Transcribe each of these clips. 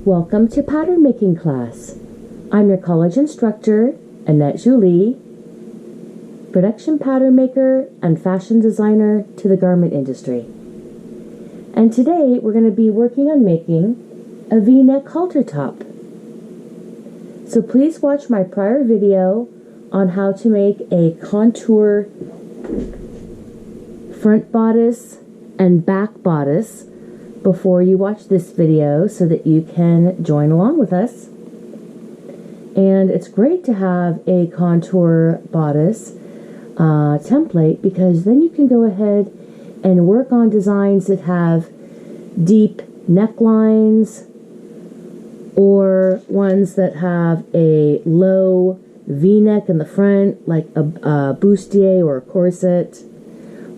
Welcome to pattern making class. I'm your college instructor, Annette Julie, production pattern maker and fashion designer to the garment industry. And today we're going to be working on making a V-neck halter top. So please watch my prior video on how to make a contour front bodice and back bodice before you watch this video so that you can join along with us. And it's great to have a contour bodice template, because then you can go ahead and work on designs that have deep necklines or ones that have a low V-neck in the front, like a bustier or a corset.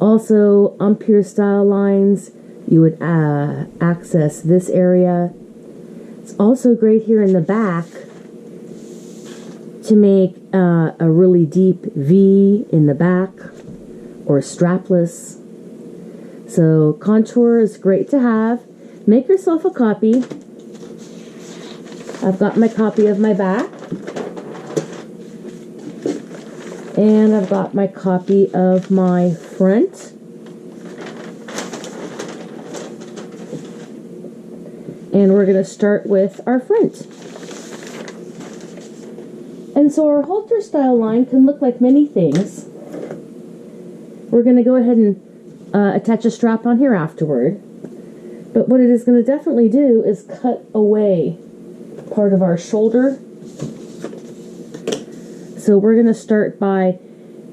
Also, empire style lines, you would access this area. It's also great here in the back to make a really deep V in the back or strapless. So contour is great to have. Make yourself a copy. I've got my copy of my back, and I've got my copy of my front. And we're going to start with our front. And so our halter style line can look like many things. We're going to go ahead and attach a strap on here afterward. But what it is going to definitely do is cut away part of our shoulder. So we're going to start by,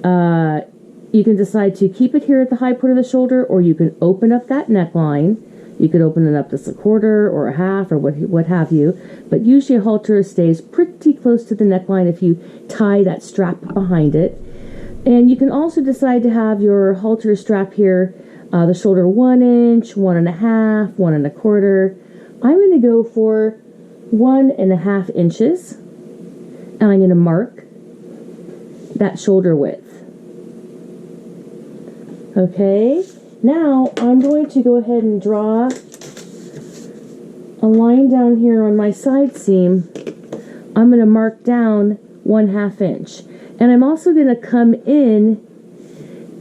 you can decide to keep it here at the high point of the shoulder, or you can open up that neckline. You could open it up to a quarter or a half or what have you, but usually a halter stays pretty close to the neckline if you tie that strap behind it. And you can also decide to have your halter strap here, the shoulder 1 inch, 1.5, 1.25. I'm going to go for 1.5 inches, and I'm going to mark that shoulder width. Okay. Now, I'm going to go ahead and draw a line down here on my side seam. I'm going to mark down 1/2 inch. And I'm also going to come in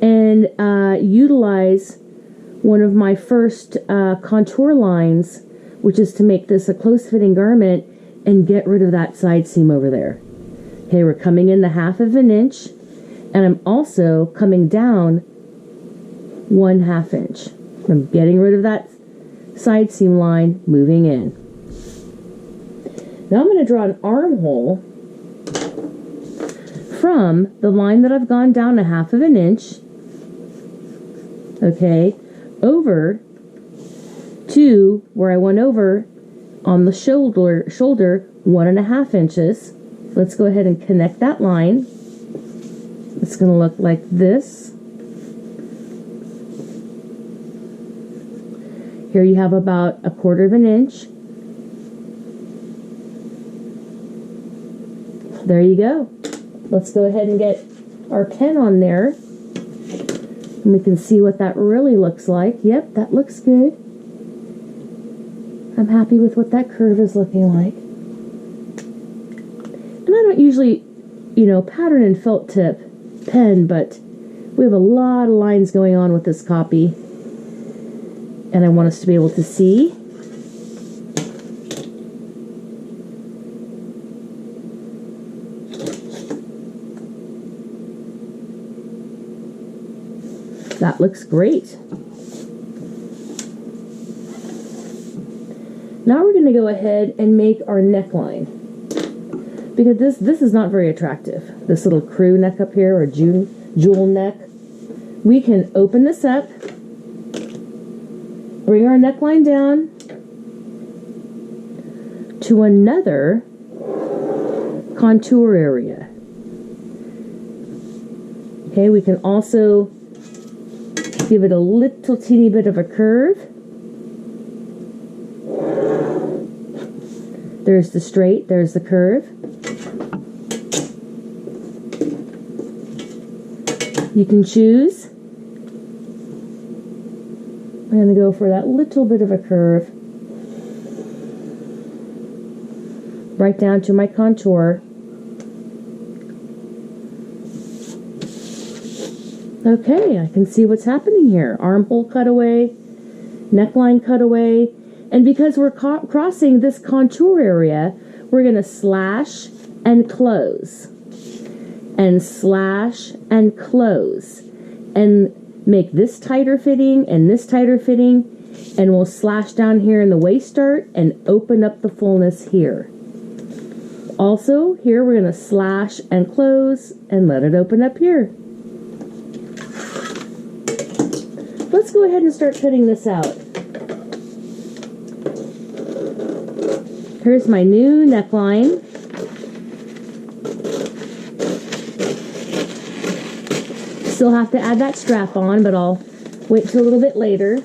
and utilize one of my first contour lines, which is to make this a close-fitting garment and get rid of that side seam over there. Okay, we're coming in the 1/2 inch, and I'm also coming down 1/2 inch. I'm getting rid of that side seam line, moving in. Now I'm going to draw an armhole from the line that I've gone down 1/2 inch, okay, over to where I went over on the shoulder 1.5 inches. Let's go ahead and connect that line. It's going to look like this. Here you have about 1/4 inch. There you go. Let's go ahead and get our pen on there, and we can see what that really looks like. Yep, that looks good. I'm happy with what that curve is looking like. And I don't usually, pattern in felt tip pen, but we have a lot of lines going on with this copy, and I want us to be able to see. That looks great. Now we're going to go ahead and make our neckline, because this is not very attractive. This little crew neck up here, or jewel neck. We can open this up, bring our neckline down to another contour area. Okay, we can also give it a little teeny bit of a curve. There's the straight, there's the curve. You can choose. I'm going to go for that little bit of a curve. right down to my contour. Okay, I can see what's happening here. Armhole cutaway, neckline cutaway, and because we're crossing this contour area, we're going to slash and close, and slash and close, and make this tighter fitting and this tighter fitting, and we'll slash down here in the waist dart and open up the fullness here. Also, here we're going to slash and close and let it open up here. Let's go ahead and start cutting this out. Here's my new neckline. Still have to add that strap on, but I'll wait till a little bit later.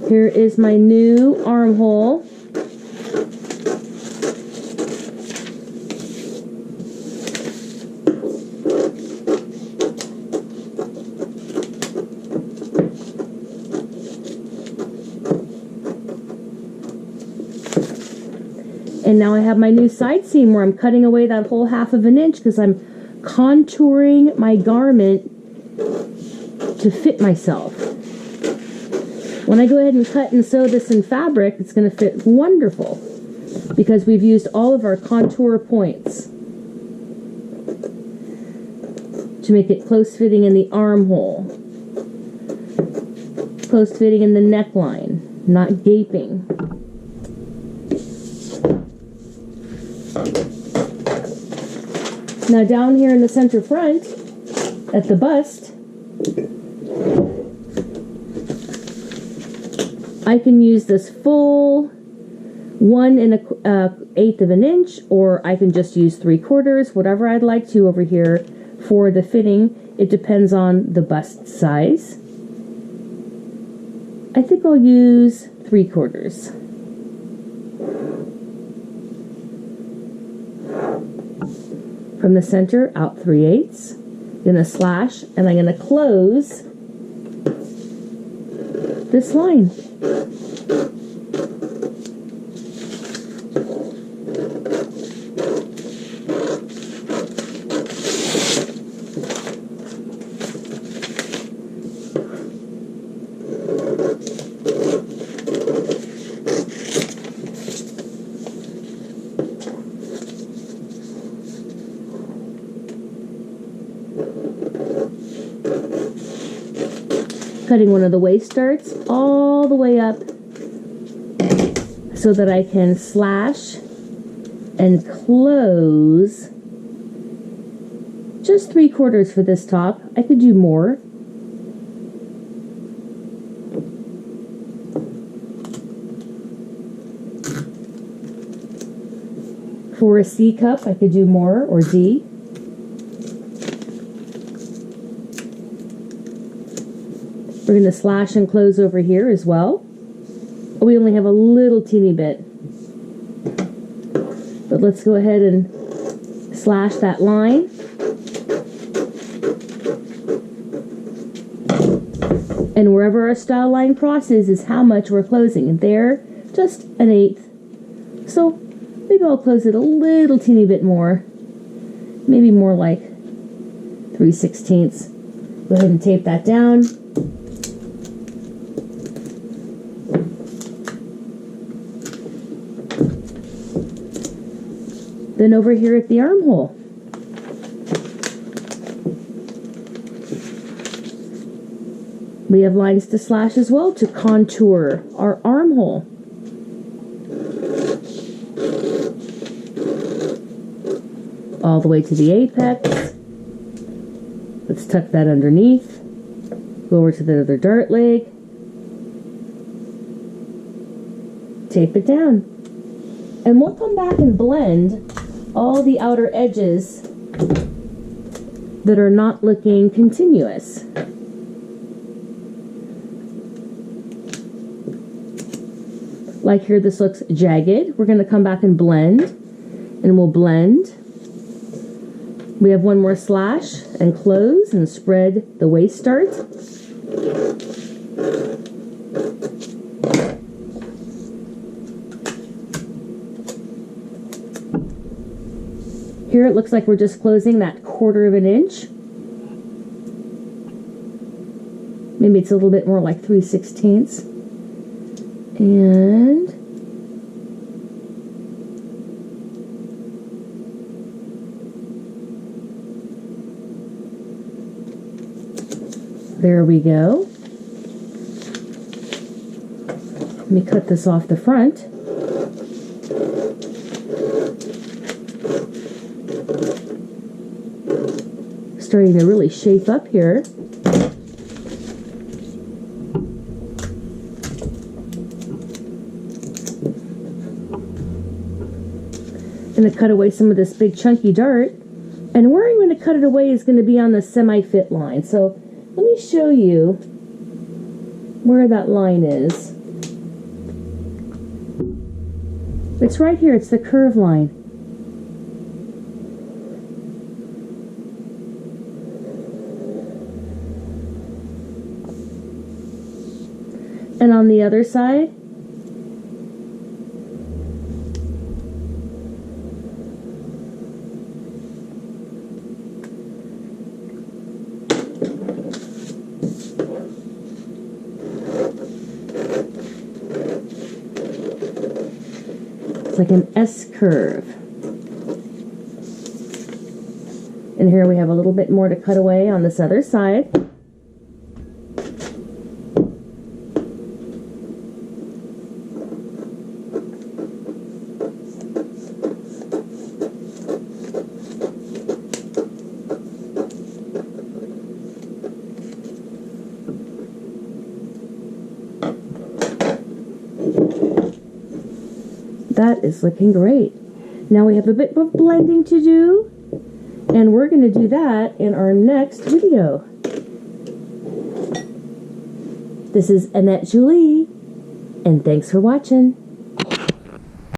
Here is my new armhole. And now I have my new side seam where I'm cutting away that whole 1/2 inch because I'm contouring my garment to fit myself. When I go ahead and cut and sew this in fabric, it's going to fit wonderful because we've used all of our contour points to make it close fitting in the armhole, close fitting in the neckline, not gaping. Now down here in the center front, at the bust, I can use this full 1 1/8 of an inch, or I can just use 3/4, whatever I'd like to over here for the fitting. It depends on the bust size. I think I'll use 3/4. From the center, out 3/8. Gonna slash, and I'm gonna close this line. Cutting one of the waist darts all the way up so that I can slash and close just 3/4 for this top. I could do more. For a C cup, I could do more, or D. We're going to slash and close over here as well. We only have a little teeny bit. But let's go ahead and slash that line. And wherever our style line crosses is how much we're closing. And there, just 1/8. So maybe I'll close it a little teeny bit more. Maybe more like 3/16. Go ahead and tape that down. Then over here at the armhole, we have lines to slash as well to contour our armhole. All the way to the apex. Let's tuck that underneath. Go over to the other dart leg. Tape it down. And we'll come back and blend all the outer edges that are not looking continuous. Like here, this looks jagged. We're going to come back and blend, and we'll blend. We have one more slash and close and spread the waist dart. Here it looks like we're just closing that 1/4 of an inch. Maybe it's a little bit more like 3/16. And there we go. Let me cut this off the front. Starting to really shape up here. I'm going to cut away some of this big chunky dart, and where I'm going to cut it away is going to be on the semi-fit line. So let me show you where that line is. It's right here. It's the curve line. And on the other side, it's like an S curve. And here we have a little bit more to cut away on this other side. That is looking great. Now we have a bit of blending to do, and we're going to do that in our next video. This is Annette Julie, and thanks for watching.